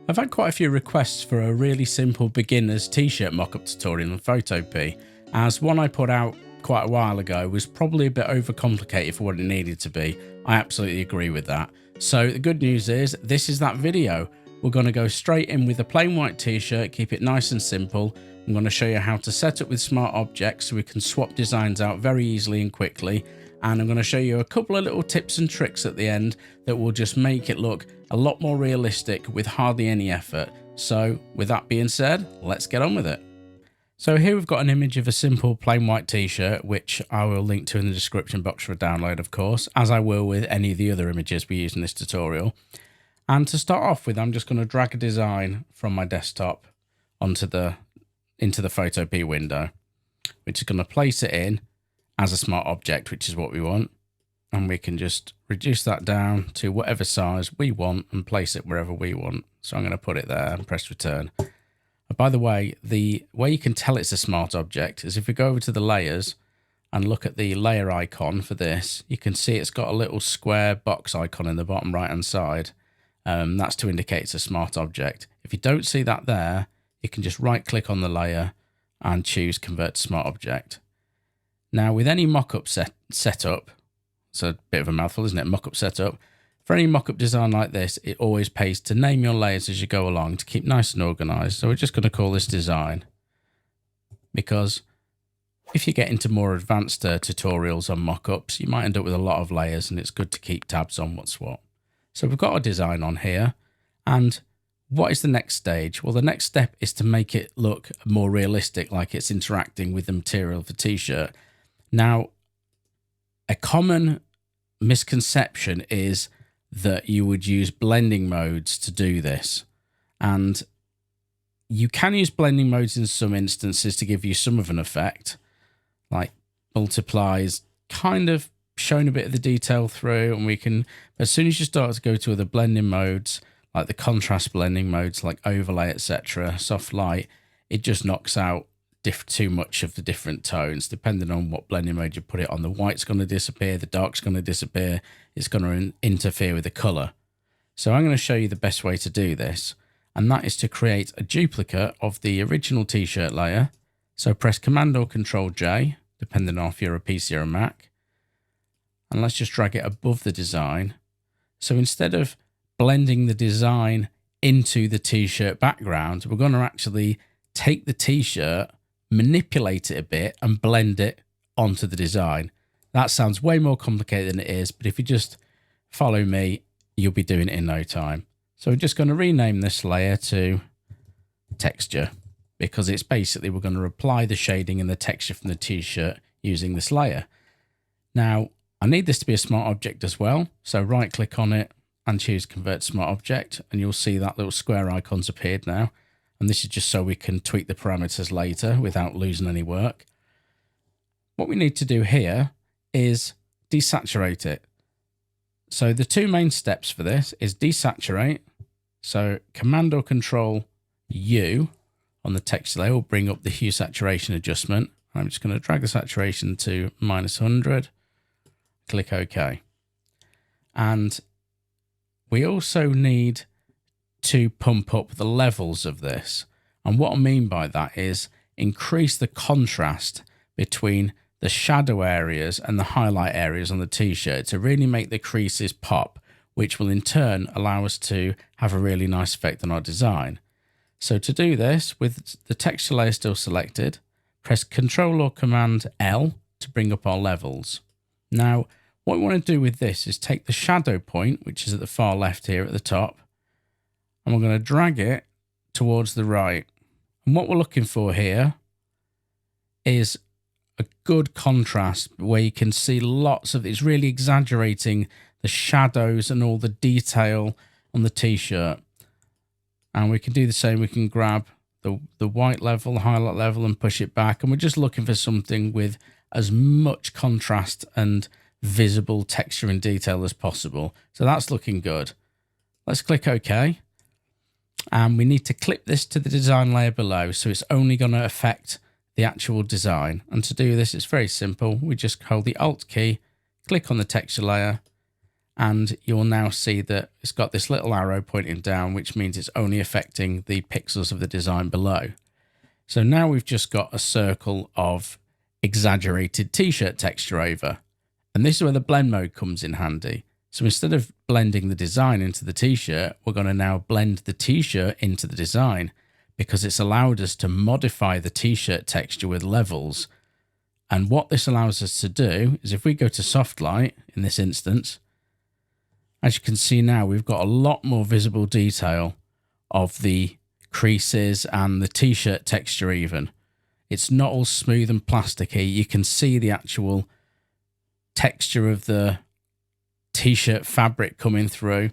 I've had quite a few requests for a really simple beginner's t-shirt mock-up tutorial on Photopea, as one I put out quite a while ago was probably a bit overcomplicated for what it needed to be. I absolutely agree with that. So the good news is this is that video. We're going to go straight in with a plain white t-shirt, keep it nice and simple. I'm going to show you how to set up with smart objects so we can swap designs out very easily and quickly. And I'm going to show you a couple of little tips and tricks at the end that will just make it look a lot more realistic with hardly any effort. So with that being said, let's get on with it. So here we've got an image of a simple plain white t-shirt, which I will link to in the description box for a download, of course, as I will with any of the other images we use in this tutorial. And to start off with, I'm just going to drag a design from my desktop into the Photopea window, which is going to place it in as a smart object, which is what we want. And we can just reduce that down to whatever size we want and place it wherever we want. So I'm going to put it there and press return. And by the way you can tell it's a smart object is if we go over to the layers and look at the layer icon for this, you can see it's got a little square box icon in the bottom right hand side. That's to indicate it's a smart object. If you don't see that there, you can just right click on the layer and choose convert to smart object. Now with any mockup setup, it's a bit of a mouthful, isn't it? Mockup setup. For any mockup design like this, it always pays to name your layers as you go along to keep nice and organized. So we're just going to call this design, because if you get into more advanced tutorials on mockups, you might end up with a lot of layers and it's good to keep tabs on what's what. So we've got a design on here, and what is the next stage? Well, the next step is to make it look more realistic, like it's interacting with the material of the t-shirt. Now, a common misconception is that you would use blending modes to do this. And you can use blending modes in some instances to give you some of an effect, like multiplies, kind of showing a bit of the detail through, and we can, as soon as you start to go to other blending modes, like the contrast blending modes, like overlay, etc., soft light, it just knocks out too much of the different tones. Depending on what blending mode you put it on, the white's going to disappear, the dark's going to disappear, it's going to interfere with the color. So I'm going to show you the best way to do this, and that is to create a duplicate of the original t-shirt layer. So press Command or Control J, depending on if you're a PC or a Mac, and let's just drag it above the design. So instead of blending the design into the t-shirt background, we're going to actually take the t-shirt, manipulate it a bit and blend it onto the design. That sounds way more complicated than it is, but if you just follow me, you'll be doing it in no time. So we're just going to rename this layer to texture, because it's basically, we're going to apply the shading and the texture from the t-shirt using this layer. Now, I need this to be a smart object as well. So right click on it and choose convert to smart object, and you'll see that little square icon's appeared now. And this is just so we can tweak the parameters later without losing any work. What we need to do here is desaturate it. So the two main steps for this is desaturate. So Command or Control U on the text layer will bring up the hue saturation adjustment. I'm just going to drag the saturation to -100. Click OK. And we also need to pump up the levels of this. And what I mean by that is increase the contrast between the shadow areas and the highlight areas on the t-shirt to really make the creases pop, which will in turn allow us to have a really nice effect on our design. So to do this, with the texture layer still selected, press Control or Command L to bring up our levels. Now, what we want to do with this is take the shadow point, which is at the far left here at the top, and we're going to drag it towards the right. And what we're looking for here is a good contrast where you can see lots of, it's really exaggerating the shadows and all the detail on the t-shirt. And we can do the same. We can grab the white level, the highlight level, and push it back. And we're just looking for something with as much contrast and visible texture and detail as possible. So that's looking good. Let's click OK. And we need to clip this to the design layer below, so it's only going to affect the actual design. And to do this, it's very simple. We just hold the Alt key, click on the texture layer, And you'll now see that it's got this little arrow pointing down, which means it's only affecting the pixels of the design below. So now we've just got a circle of exaggerated t-shirt texture over. And this is where the blend mode comes in handy. So instead of blending the design into the t-shirt, we're going to now blend the t-shirt into the design, because it's allowed us to modify the t-shirt texture with levels. And what this allows us to do is, if we go to soft light in this instance, as you can see now, we've got a lot more visible detail of the creases and the t-shirt texture even. It's not all smooth and plasticky. You can see the actual texture of the t-shirt fabric coming through.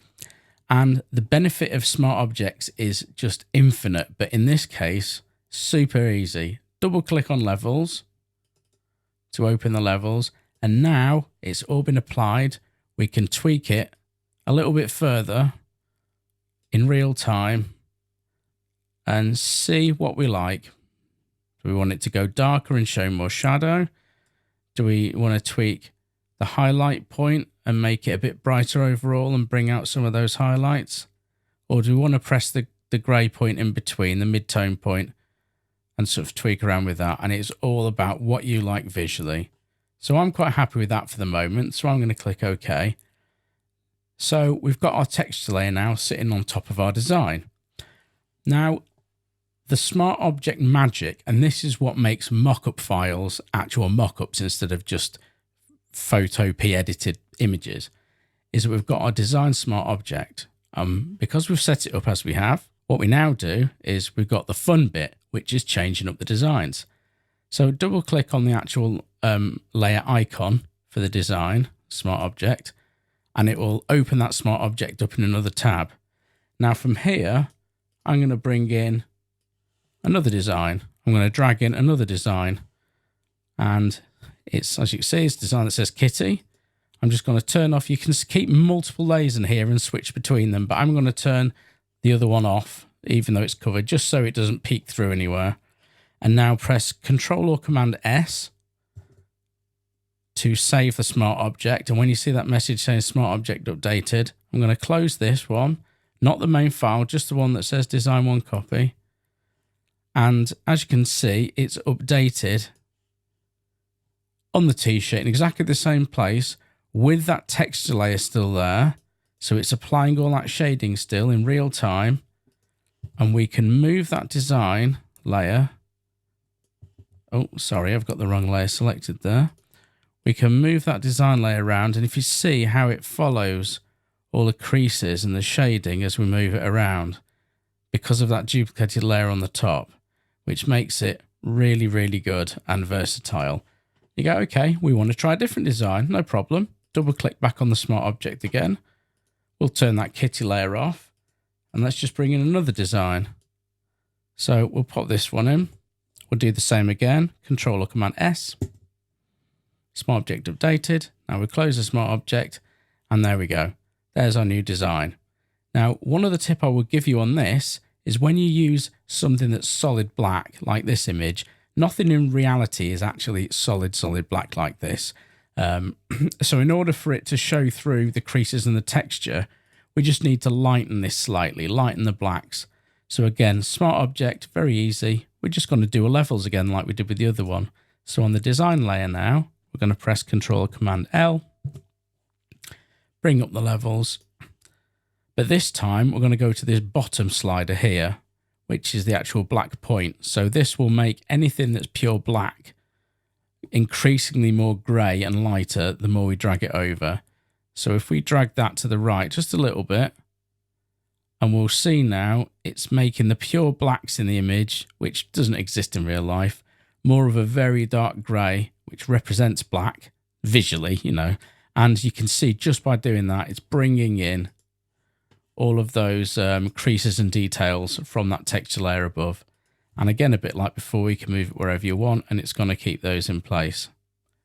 And the benefit of smart objects is just infinite, but in this case, super easy. Double click on levels to open the levels, and now it's all been applied. We can tweak it a little bit further in real time and see what we like. Do we want it to go darker and show more shadow? Do we want to tweak the highlight point and make it a bit brighter overall and bring out some of those highlights? Or do we want to press the grey point in between, the mid-tone point, and sort of tweak around with that? And it's all about what you like visually. So I'm quite happy with that for the moment. So I'm going to click OK. So we've got our texture layer now sitting on top of our design. Now, the smart object magic, and this is what makes mockup files actual mockups instead of just Photopea edited images, is that we've got our design smart object. Because we've set it up as we have, what we now do is we've got the fun bit, which is changing up the designs. So double click on the actual layer icon for the design smart object, and it will open that smart object up in another tab. Now from here, I'm going to bring in another design. I'm going to drag in another design, and it's, as you can see, it's a design that says Kitty. I'm just going to turn off. You can keep multiple layers in here and switch between them, but I'm going to turn the other one off, even though it's covered, just so it doesn't peek through anywhere. And now press Control or Command S to save the smart object. And when you see that message saying smart object updated, I'm going to close this one, not the main file, just the one that says design one copy. And as you can see, it's updated on the t-shirt in exactly the same place with that texture layer still there. So it's applying all that shading still in real time. And we can move that design layer. Oh, sorry, I've got the wrong layer selected there. We can move that design layer around, and if you see how it follows all the creases and the shading as we move it around, because of that duplicated layer on the top, which makes it really, really good and versatile. You go, okay, we want to try a different design, no problem. Double click back on the smart object again. We'll turn that kitty layer off, and let's just bring in another design. So we'll pop this one in. We'll do the same again, Control or Command S. Smart object updated. Now we close the smart object, and there we go. There's our new design. Now, one other tip I will give you on this is when you use something that's solid black, like this image, nothing in reality is actually solid black like this. So in order for it to show through the creases and the texture, we just need to lighten this slightly, lighten the blacks. So again, smart object, very easy. We're just going to do a levels again like we did with the other one. So on the design layer now, we're going to press Control Command L, bring up the levels. But this time we're going to go to this bottom slider here, which is the actual black point. So this will make anything that's pure black increasingly more grey and lighter the more we drag it over. So if we drag that to the right just a little bit, and we'll see now it's making the pure blacks in the image, which doesn't exist in real life, more of a very dark grey, which represents black visually, you know. And you can see just by doing that, it's bringing in all of those creases and details from that texture layer above. And again, a bit like before, you can move it wherever you want, and it's going to keep those in place.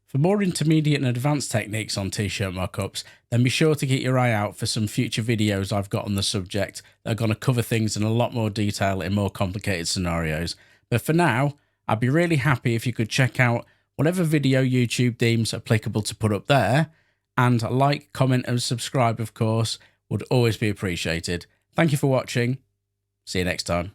For more intermediate and advanced techniques on T-shirt mockups, then be sure to keep your eye out for some future videos I've got on the subject that are going to cover things in a lot more detail in more complicated scenarios. But for now, I'd be really happy if you could check out whatever video YouTube deems applicable to put up there, And a like, comment, and subscribe, of course, would always be appreciated. Thank you for watching. See you next time.